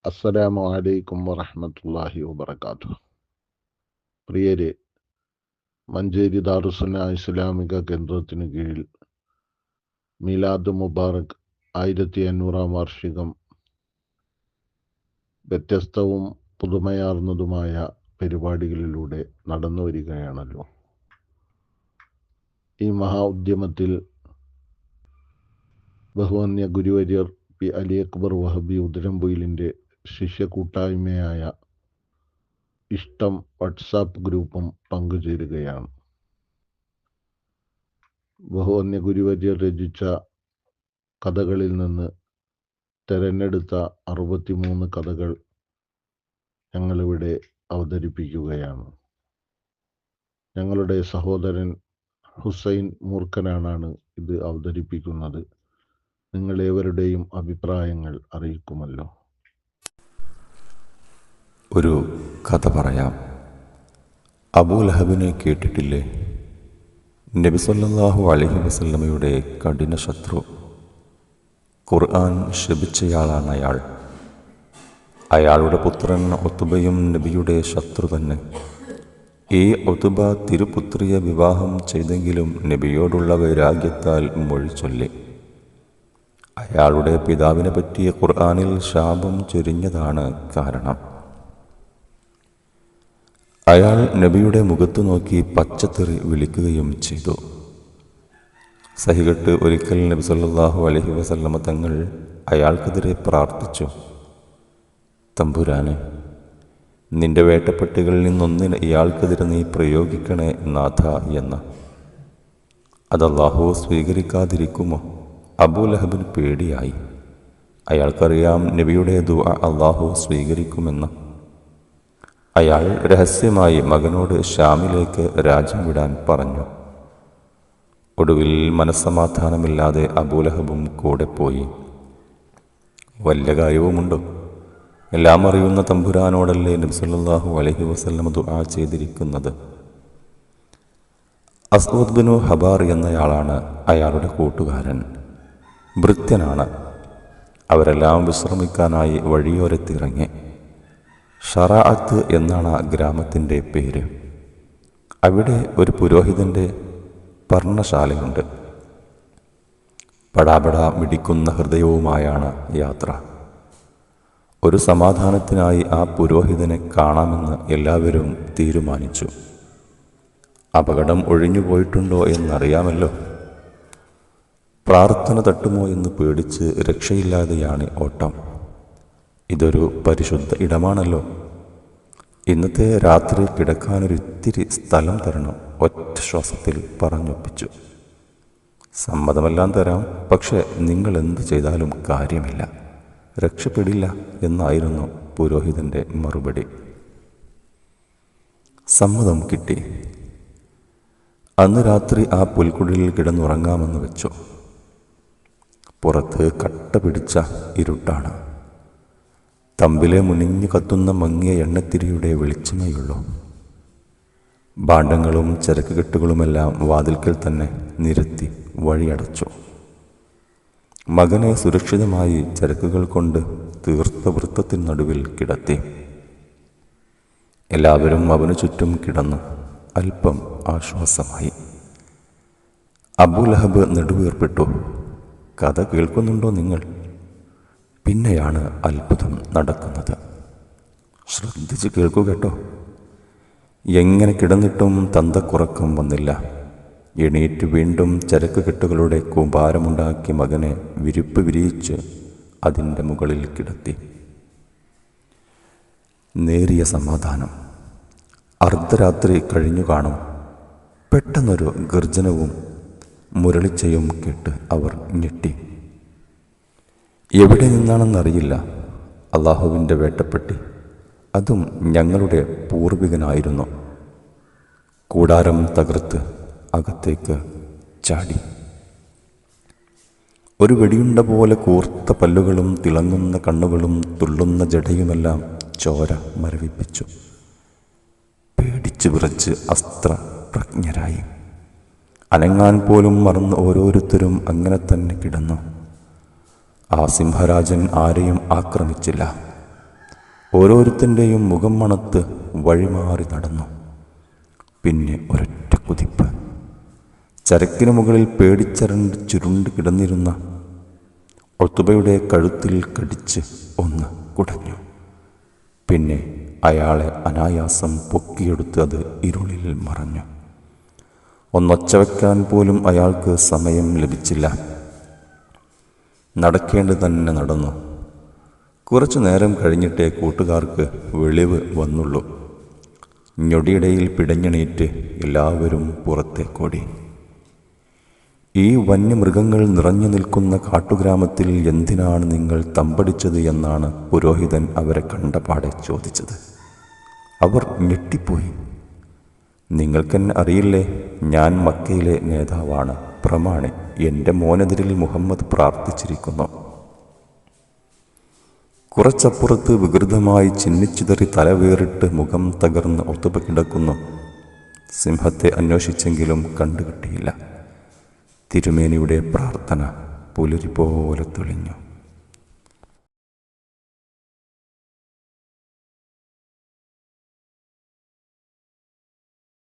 അസ്സലാമു അലൈക്കും വറഹ്മത്തുള്ളാഹി വബറകാതുഹു. പ്രിയരെ, മഞ്ചേരി ദാറുസ്സുന്ന ഇസ്ലാമിക കേന്ദ്രത്തിനു കീഴിൽ മീലാദ് മുബാറക് 1500 വാർഷികം വ്യത്യസ്തവും പുതുമയാർന്നതുമായ പരിപാടികളിലൂടെ നടന്നു വരികയാണല്ലോ. ഈ മഹാ ഉദ്യമത്തിൽ ബഹുവന്യ ഗുരുവര്യർ പി അലി അക്ബർ വഹബി ഉതിരമ്പൊയിലിൻ്റെ ശിഷ്യ കൂട്ടായ്മയായ ഇഷ്ടം വാട്സാപ്പ് ഗ്രൂപ്പും പങ്കുചേരുകയാണ്. ബഹുവന്യ ഗുരുവര്യർ രചിച്ച കഥകളിൽ നിന്ന് തിരഞ്ഞെടുത്ത 63 കഥകൾ ഞങ്ങളിവിടെ അവതരിപ്പിക്കുകയാണ്. ഞങ്ങളുടെ സഹോദരൻ ഹുസൈൻ മൂർഖനാണ് ഇത് അവതരിപ്പിക്കുന്നത്. നിങ്ങളേവരുടെയും അഭിപ്രായങ്ങൾ അറിയിക്കുമല്ലോ. ഒരു കഥ പറയാം. അബൂലഹബിനെ കേട്ടിട്ടില്ലേ? നബി സല്ലല്ലാഹു അലൈഹി വസല്ലമയുടെ കഠിന ശത്രു. ഖുർആൻ ശപിച്ചയാളാണ് അയാൾ. അയാളുടെ പുത്രൻ ഉത്ബയും നബിയുടെ ശത്രു തന്നെ. ഈ ഉത്ബ തിരുപുത്രിയെ വിവാഹം ചെയ്തെങ്കിലും നബിയോടുള്ള വൈരാഗ്യത്താൽ മൊഴി ചൊല്ലി. അയാളുടെ പിതാവിനെ പറ്റി ഖുർആനിൽ ശാപം ചൊരിഞ്ഞതാണ് കാരണം. അയാൾ നബിയുടെ മുഖത്തു നോക്കി പച്ചത്തെറി വിളിക്കുകയും ചെയ്തു. സഹികെട്ട് ഒരിക്കൽ നബി സല്ലല്ലാഹു അലൈഹി വസല്ലമ തങ്ങൾ അയാൾക്കെതിരെ പ്രാർത്ഥിച്ചു, തമ്പുരാനെ, നിന്റെ വേട്ടപ്പെട്ടികളിൽ നിന്നൊന്നിന് ഇയാൾക്കെതിരെ നീ പ്രയോഗിക്കണേ നാഥ എന്ന്. അത് അല്ലാഹു സ്വീകരിക്കാതിരിക്കുമോ? അബൂലഹബിന് പേടിയായി. അയാൾക്കറിയാം നബിയുടെ ദുആ അല്ലാഹു സ്വീകരിക്കുമെന്ന്. അയാൾ രഹസ്യമായി മകനോട് ഷാമിലേക്ക് രാജ്യം വിടാൻ പറഞ്ഞു. ഒടുവിൽ മനസ്സമാധാനമില്ലാതെ അബൂലഹബും കൂടെ പോയി. വല്ല കാര്യവുമുണ്ടോ? എല്ലാം അറിയുന്ന തമ്പുരാനോടല്ലേ നബി സല്ലല്ലാഹു അലൈഹി വസല്ലമ ദുആ ചെയ്തിരിക്കുന്നത്. അസ്വദ് ബിനു ഹബാർ എന്നയാളാണ് അയാളുടെ കൂട്ടുകാരൻ. ഭൃത്യനാണ്. അവരെല്ലാം വിശ്രമിക്കാനായി വഴിയോരത്തിറങ്ങി. ഷറാഅത്ത് എന്നാണ് ആ ഗ്രാമത്തിൻ്റെ പേര്. അവിടെ ഒരു പുരോഹിതൻ്റെ പർണശാലയുണ്ട്. പടാപടാ മിടിക്കുന്ന ഹൃദയവുമായാണ് യാത്ര. ഒരു സമാധാനത്തിനായി ആ പുരോഹിതനെ കാണാമെന്ന് എല്ലാവരും തീരുമാനിച്ചു. അപകടം ഒഴിഞ്ഞുപോയിട്ടുണ്ടോ എന്നറിയാമല്ലോ. പ്രാർത്ഥന തട്ടുമോ എന്ന് പേടിച്ച് രക്ഷയില്ലാതെയാണ് ഓട്ടം. ഇതൊരു പരിശുദ്ധ ഇടമാണല്ലോ. ഇന്നത്തെ രാത്രി കിടക്കാനൊരിത്തിരി സ്ഥലം തരണം, ഒറ്റ ശ്വാസത്തിൽ പറഞ്ഞൊപ്പിച്ചു. സമ്മതമെല്ലാം തരാം, പക്ഷെ നിങ്ങൾ എന്ത് ചെയ്താലും കാര്യമില്ല, രക്ഷപ്പെടില്ല എന്നായിരുന്നു പുരോഹിതൻ്റെ മറുപടി. സമ്മതം കിട്ടി. അന്ന് രാത്രി ആ പുൽക്കുടിലിൽ കിടന്നുറങ്ങാമെന്ന് വെച്ചു. പുറത്ത് കട്ട പിടിച്ച ഇരുട്ടാണ്. തമ്പിലെ മുനിഞ്ഞു കത്തുന്ന മങ്ങിയ എണ്ണത്തിരിയുടെ വെളിച്ചമേയുള്ളൂ. ഭാണ്ഡങ്ങളും ചരക്കുകെട്ടുകളുമെല്ലാം വാതിൽക്കൽ തന്നെ നിരത്തി വഴിയടച്ചു. മകനെ സുരക്ഷിതമായി ചരക്കുകൾ കൊണ്ട് തീർത്ത വൃത്തത്തിൻ നടുവിൽ കിടത്തി. എല്ലാവരും അവനു ചുറ്റും കിടന്നു. അല്പം ആശ്വാസമായി. അബൂലഹബ് നെടുവീർപ്പിട്ടു. കഥ കേൾക്കുന്നുണ്ടോ നിങ്ങൾ? പിന്നെയാണ് അത്ഭുതം നടക്കുന്നത്. ശ്രദ്ധിച്ച് കേൾക്കുകേട്ടോ. എങ്ങനെ കിടന്നിട്ടും തന്തക്കുറക്കം വന്നില്ല. എണീറ്റ് വീണ്ടും ചരക്ക് കെട്ടുകളുടെ കൂമ്പാരമുണ്ടാക്കി മകനെ വിരിപ്പ് വിരിയിച്ച് അതിൻ്റെ മുകളിൽ കിടത്തി. നേരിയ സമാധാനം. അർദ്ധരാത്രി കഴിഞ്ഞു കാണും. പെട്ടെന്നൊരു ഗർജനവും മുരളിച്ചയും കേട്ട് അവർ ഞെട്ടി. എവിടെ നിന്നാണെന്നറിയില്ല. അള്ളാഹുവിൻ്റെ വേട്ടപ്പെട്ടി, അതും ഞങ്ങളുടെ പൂർവികനായിരുന്നു. കൂടാരം തകർത്ത് അകത്തേക്ക് ചാടി. ഒരു വെടിയുണ്ട പോലെ കൂർത്ത പല്ലുകളും തിളങ്ങുന്ന കണ്ണുകളും തുള്ളുന്ന ജടയുമെല്ലാം ചോര മരവിപ്പിച്ചു. പേടിച്ചു വിറച്ച് അസ്ത്രപ്രജ്ഞരായി. അനങ്ങാൻ പോലും മറന്ന് ഓരോരുത്തരും അങ്ങനെ തന്നെ കിടന്നു. ആ സിംഹരാജൻ ആരെയും ആക്രമിച്ചില്ല. ഓരോരുത്തൻ്റെയും മുഖം മണത്ത് വഴിമാറി നടന്നു. പിന്നെ ഒരൊറ്റ കുതിപ്പ്. ചരക്കിനു മുകളിൽ പേടിച്ചരണ്ട് ചുരുണ്ട് കിടന്നിരുന്ന ഉത്ബയുടെ കഴുത്തിൽ കടിച്ച് ഒന്ന് കുടഞ്ഞു. പിന്നെ അയാളെ അനായാസം പൊക്കിയെടുത്ത് അത് ഇരുളിൽ മറഞ്ഞു. ഒന്നൊച്ച വയ്ക്കാൻ പോലും അയാൾക്ക് സമയം ലഭിച്ചില്ല. നടക്കേണ്ടത് തന്നെ നടന്നു. കുറച്ചു നേരം കഴിഞ്ഞിട്ടേ കൂട്ടുകാർക്ക് വെളിവ് വന്നുള്ളൂ. ഞൊടിയിടയിൽ പിടഞ്ഞെണീറ്റ് എല്ലാവരും പുറത്തേക്കോടി. ഈ വന്യമൃഗങ്ങൾ നിറഞ്ഞു നിൽക്കുന്ന കാട്ടുഗ്രാമത്തിൽ എന്തിനാണ് നിങ്ങൾ തമ്പടിച്ചത് എന്നാണ് പുരോഹിതൻ അവരെ കണ്ടപാടെ ചോദിച്ചത്. അവർ ഞെട്ടിപ്പോയി. നിങ്ങൾക്കെന്നെ അറിയില്ലേ, ഞാൻ മക്കയിലെ നേതാവാണ്, പ്രമാണി. എൻ്റെ മോനെതിരിൽ മുഹമ്മദ് പ്രാർത്ഥിച്ചിരിക്കുന്നു. കുറച്ചപ്പുറത്ത് വികൃതമായി ചിന്നിച്ചിതറി തലവേറിട്ട് മുഖം തകർന്ന് ഉത്ബ കിടക്കുന്നു. സിംഹത്തെ അന്വേഷിച്ചെങ്കിലും കണ്ടുകിട്ടിയില്ല. തിരുമേനിയുടെ പ്രാർത്ഥന പുലരി പോലെ തെളിഞ്ഞു.